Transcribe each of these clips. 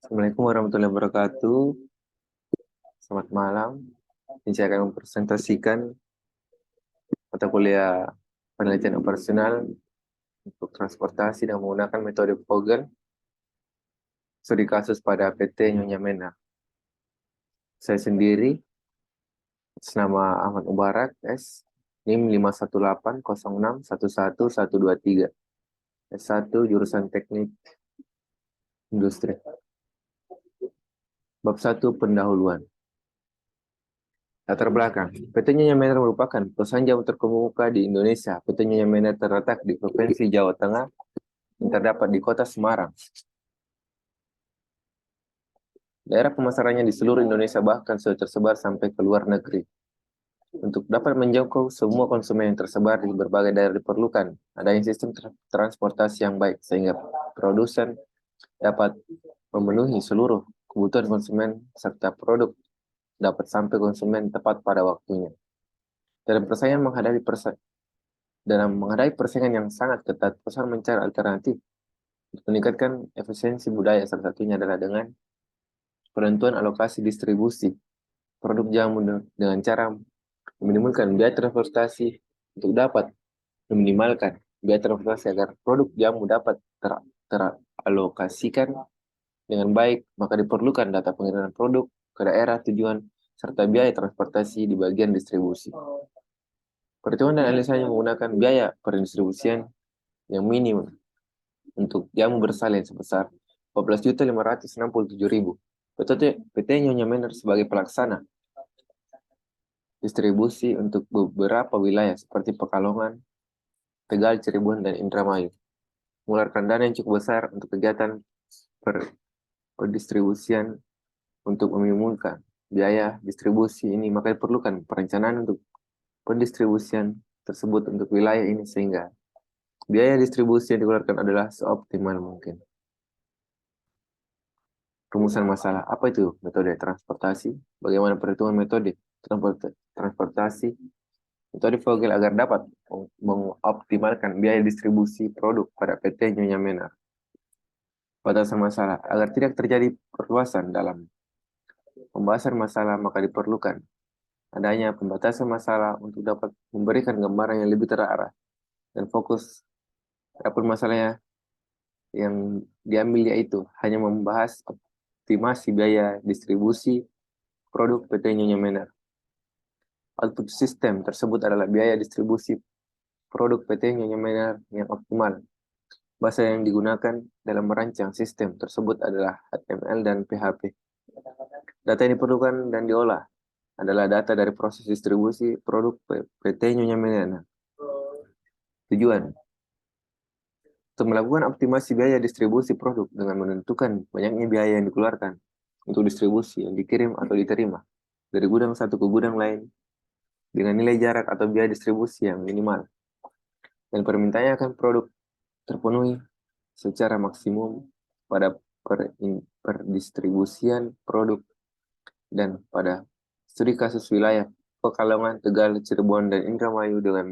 Assalamualaikum warahmatullahi wabarakatuh. Selamat malam. Ini saya akan mempresentasikan mata kuliah penelitian operasional untuk transportasi dan menggunakan metode Vogel. Studi kasus pada PT Nyonya Mena. Saya sendiri, nama Ahmad Mubarak, S. NIM 51806111123. S1 jurusan Teknik Industri. Bab 1 pendahuluan. Latar belakang. PT Nyonya Menarr merupakan perusahaan jamu terkemuka di Indonesia. PT Nyonya Menarr terletak di Provinsi Jawa Tengah yang terdapat di Kota Semarang. Daerah pemasarannya di seluruh Indonesia bahkan sudah tersebar sampai ke luar negeri. Untuk dapat menjangkau semua konsumen yang tersebar di berbagai daerah diperlukan adanya sistem transportasi yang baik sehingga produsen dapat memenuhi seluruh kebutuhan konsumen serta produk dapat sampai konsumen tepat pada waktunya. Dalam menghadapi persaingan yang sangat ketat, perusahaan mencari alternatif untuk meningkatkan efisiensi budaya. Salah satunya adalah dengan penentuan alokasi distribusi produk jamu dengan cara meminimalkan biaya transportasi untuk dapat meminimalkan biaya transportasi agar produk jamu dapat teralokasikan dengan baik, maka diperlukan data pengiriman produk ke daerah tujuan serta biaya transportasi di bagian distribusi. Perhitungan dan analisanya menggunakan biaya pendistribusian yang minim untuk jamu bersalin sebesar 14.567.000. PT Nyonya Menarr sebagai pelaksana distribusi untuk beberapa wilayah seperti Pekalongan, Tegal, Cirebon, dan Indramayu. Mengeluarkan dana yang cukup besar untuk kegiatan pendistribusian untuk meminimalkan biaya distribusi ini, maka diperlukan perencanaan untuk pendistribusian tersebut untuk wilayah ini sehingga biaya distribusi yang dikeluarkan adalah seoptimal mungkin. Rumusan masalah. Apa itu metode transportasi? Bagaimana perhitungan metode transportasi? Metode Vogel agar dapat mengoptimalkan biaya distribusi produk pada PT Nyonya Menarr. Batasan masalah. Agar tidak terjadi perluasan dalam pembahasan masalah, maka diperlukan adanya pembatasan masalah untuk dapat memberikan gambaran yang lebih terarah dan fokus. Adapun masalahnya yang diambil yaitu hanya membahas optimasi biaya distribusi produk PT Nyonya Menarr. Output sistem tersebut adalah biaya distribusi produk PT Nyonya Menarr yang optimal. Bahasa yang digunakan dalam merancang sistem tersebut adalah HTML dan PHP. Data yang diperlukan dan diolah adalah data dari proses distribusi produk PT Nyonya Menarr. Tujuan untuk melakukan optimasi biaya distribusi produk dengan menentukan banyaknya biaya yang dikeluarkan untuk distribusi yang dikirim atau diterima dari gudang satu ke gudang lain dengan nilai jarak atau biaya distribusi yang minimal, dan permintaannya akan produk terpenuhi secara maksimum pada perdistribusian produk. Dan pada studi kasus wilayah Pekalongan, Tegal, Cirebon, dan Indramayu dengan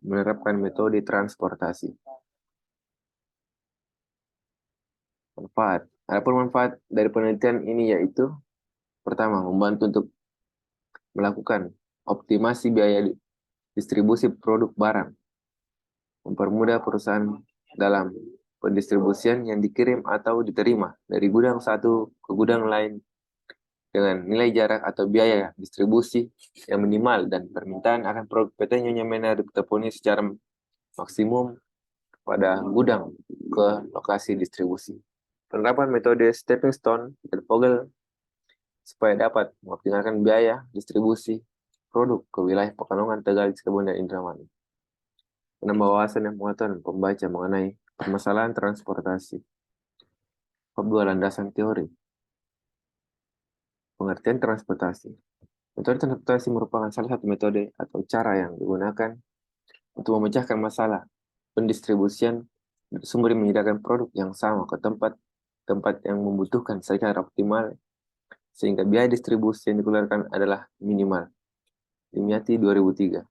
menerapkan metode transportasi. Manfaat. Adapun manfaat dari penelitian ini yaitu pertama, membantu untuk melakukan optimasi biaya distribusi produk barang, mempermudah perusahaan dalam pendistribusian yang dikirim atau diterima dari gudang satu ke gudang lain dengan nilai jarak atau biaya distribusi yang minimal, dan permintaan akan produk PT Nyonya Menarr terpenuhi secara maksimum pada gudang ke lokasi distribusi. Penerapan metode stepping stone dan Vogel supaya dapat mengoptimalkan biaya distribusi produk ke wilayah Pekalongan, Tegal, Cirebon, dan Indramayu. Menambah wawasan dan pengetahuan pembaca mengenai permasalahan transportasi. Bab 2, landasan teori. Pengertian transportasi. Metode transportasi merupakan salah satu metode atau cara yang digunakan untuk memecahkan masalah pendistribusian sumber menyediakan produk yang sama ke tempat yang membutuhkan secara optimal sehingga biaya distribusi yang dikeluarkan adalah minimal. Dimyati 2003.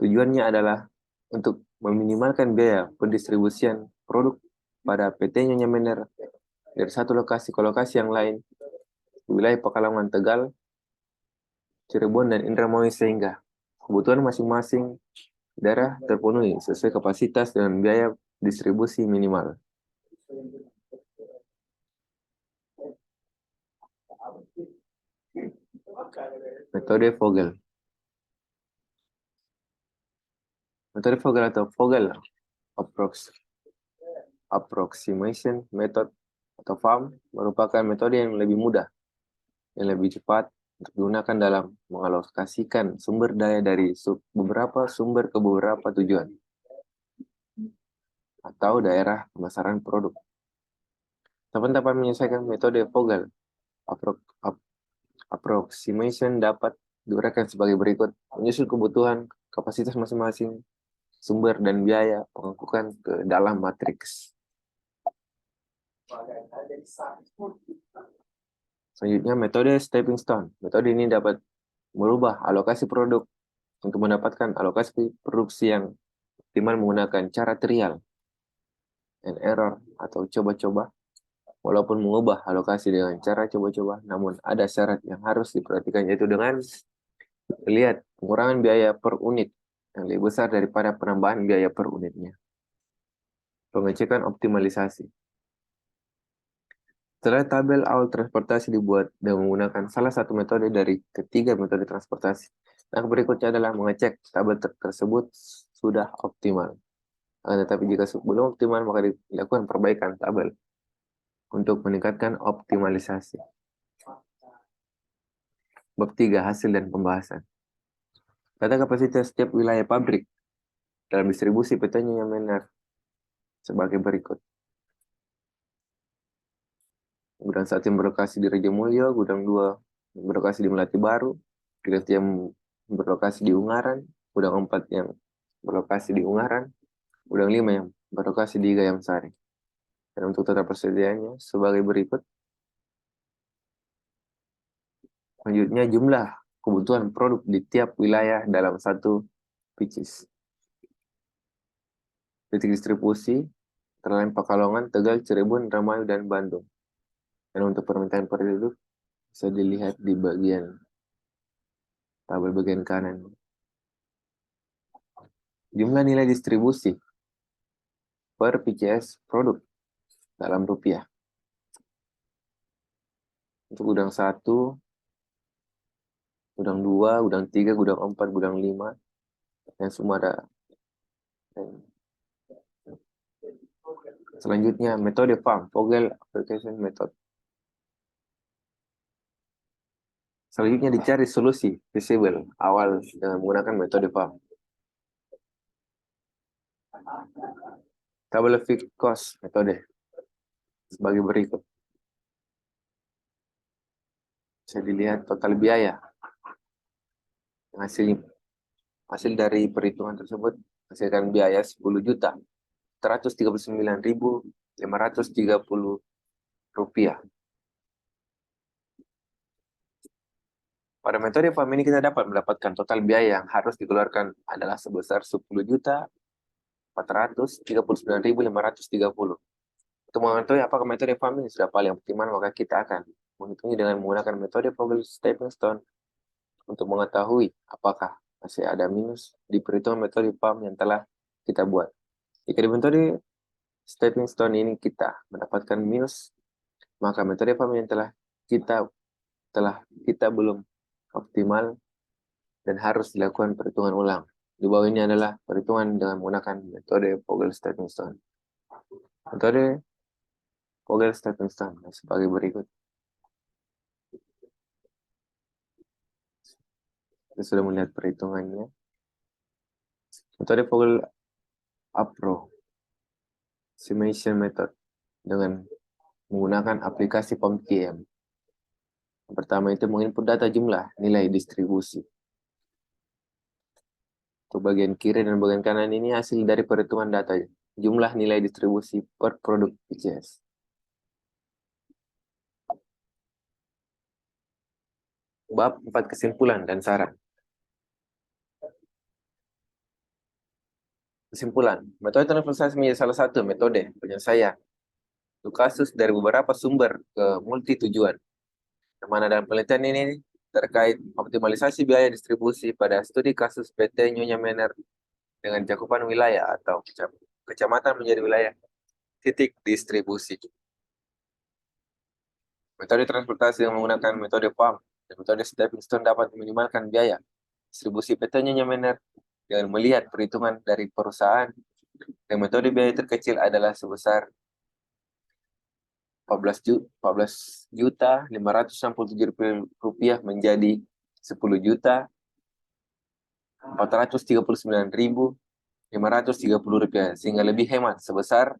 Tujuannya adalah untuk meminimalkan biaya pendistribusian produk pada PT Nyonya Menarr dari satu lokasi ke lokasi yang lain di wilayah Pekalongan, Tegal, Cirebon, dan Indramayu sehingga kebutuhan masing-masing daerah terpenuhi sesuai kapasitas dan biaya distribusi minimal. Metode Vogel. Metode Vogel atau Vogel Approximation Method atau FAM merupakan metode yang lebih mudah, yang lebih cepat untuk digunakan dalam mengalokasikan sumber daya dari beberapa sumber ke beberapa tujuan atau daerah pemasaran produk. Dapat menyelesaikan metode Vogel approximation dapat diuraikan sebagai berikut: menyusun kebutuhan, kapasitas masing-masing, sumber dan biaya pengangkutan ke dalam matriks. Selanjutnya, metode stepping stone. Metode ini dapat merubah alokasi produk untuk mendapatkan alokasi produksi yang optimal menggunakan cara trial and error atau coba-coba. Walaupun mengubah alokasi dengan cara coba-coba, namun ada syarat yang harus diperhatikan, yaitu dengan melihat pengurangan biaya per unit yang lebih besar daripada penambahan biaya per unitnya. Pengecekan optimalisasi. Setelah tabel awal transportasi dibuat dengan menggunakan salah satu metode dari ketiga metode transportasi, nah berikutnya adalah mengecek tabel tersebut sudah optimal. Tetapi jika belum optimal, maka dilakukan perbaikan tabel untuk meningkatkan optimalisasi. Bab 3. Hasil dan pembahasan. Data kapasitas setiap wilayah pabrik dalam distribusi petanya yang benar sebagai berikut. Gudang 1 yang berlokasi di Raja Mulyo, Gudang 2 yang berlokasi di Melati Baru, Gudang 3 yang berlokasi di Ungaran, Gudang 4 yang berlokasi di Ungaran, Gudang 5 yang berlokasi di Gayam Sari. Dan untuk total persediaannya sebagai berikut. Selanjutnya jumlah kebutuhan produk di tiap wilayah dalam satu PCs. Titik distribusi terlain Pekalongan, Tegal, Cirebon, Indramayu, dan Bandung. Dan untuk permintaan penduduk bisa dilihat di bagian tabel bagian kanan. Jumlah nilai distribusi per PCS produk dalam rupiah. Untuk gudang 1, gudang 2, gudang 3, gudang 4, gudang 5, dan semua ada. Selanjutnya, metode FAM, Vogel Application Method. Selanjutnya dicari solusi feasible awal dengan menggunakan metode FAM. Tabel fixed cost metode sebagai berikut. Bisa dilihat total biaya. Hasil dari perhitungan tersebut hasilkan biaya 10.139.530 rupiah. Pada metode FAM ini kita dapat mendapatkan total biaya yang harus dikeluarkan adalah sebesar 10.439.530. Untuk mengetahui apakah metode FAM ini sudah paling optimal, maka kita akan menghitungnya dengan menggunakan metode Vogel Stepping Stone untuk mengetahui apakah masih ada minus di perhitungan metode FAM yang telah kita buat. Jika di metode Stepping Stone ini kita mendapatkan minus, maka metode FAM yang telah kita belum optimal dan harus dilakukan perhitungan ulang. Di bawah ini adalah perhitungan dengan menggunakan metode Vogel Stepping Stone. Metode Vogel Stepping Stone sebagai berikut. Kita sudah melihat perhitungannya. Metode Vogel Approximation Method dengan menggunakan aplikasi POMQM. Yang pertama itu menginput data jumlah nilai distribusi. Untuk bagian kiri dan bagian kanan ini hasil dari perhitungan data jumlah nilai distribusi per produk PCS. Bab 4 kesimpulan dan saran. Kesimpulan, metode transportasi menjadi salah satu metode penyelesaian untuk kasus dari beberapa sumber ke multi tujuan. Yang mana dalam penelitian ini terkait optimalisasi biaya distribusi pada studi kasus PT Nyonya Mener dengan cakupan wilayah atau kecamatan menjadi wilayah titik distribusi. Metode transportasi yang menggunakan metode PAM dan metode stepping stone dapat meminimalkan biaya distribusi PT Nyonya Mener dengan melihat perhitungan dari perusahaan. Dan metode biaya terkecil adalah sebesar 14.567 rupiah menjadi 10.439.530 rupiah, sehingga lebih hemat sebesar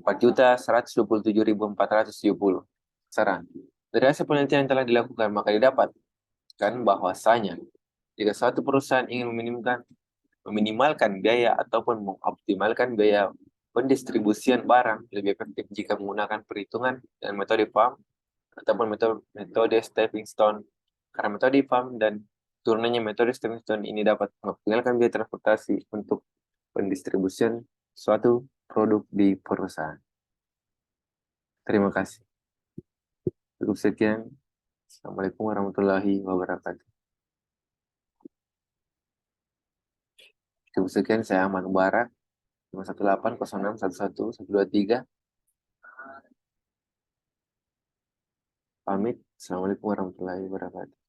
4.127.470. Saran. Dari hasil penelitian yang telah dilakukan, maka didapatkan bahwasanya jika suatu perusahaan ingin meminimalkan biaya ataupun mengoptimalkan biaya pendistribusian barang, lebih efektif jika menggunakan perhitungan dan metode PAM ataupun metode stepping stone. Karena metode PAM dan turunannya metode stepping stone ini dapat mengoptimalkan biaya transportasi untuk pendistribusian suatu produk di perusahaan. Terima kasih. Cukup sekian. Assalamualaikum warahmatullahi wabarakatuh. Cukup sekian, saya Ahmad Mubarak, 51806111123. Pamit. Assalamualaikum warahmatullahi wabarakatuh.